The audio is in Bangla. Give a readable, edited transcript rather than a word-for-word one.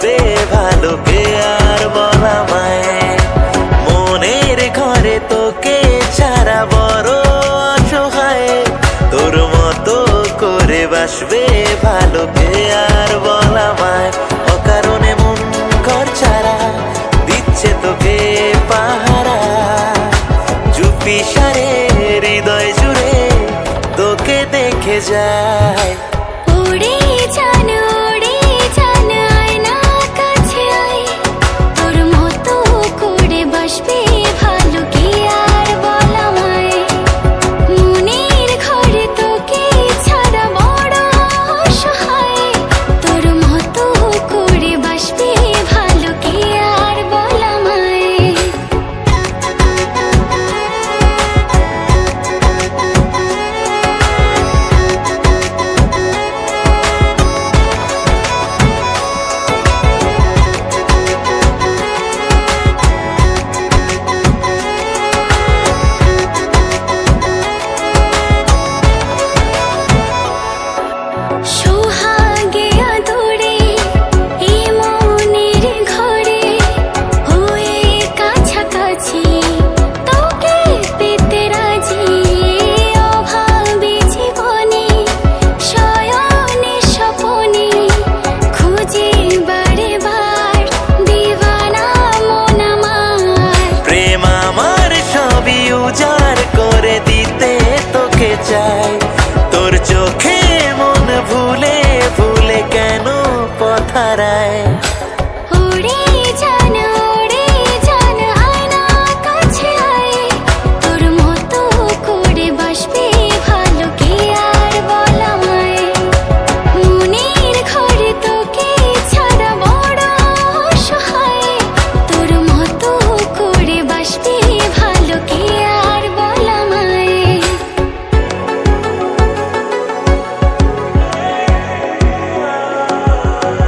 বাসবে ভালো কে আর বলা মায়। মনের ঘরে তোকে ছাড়া বড় অসহায়, তোর মতো করে বাসবে ভালো কে আর বলা মায়। অকারণে মন ঘর ছাড়া দিচ্ছে তোকে পাহারা, চুপি সারে হৃদয় জুড়ে তোকে দেখে যায়।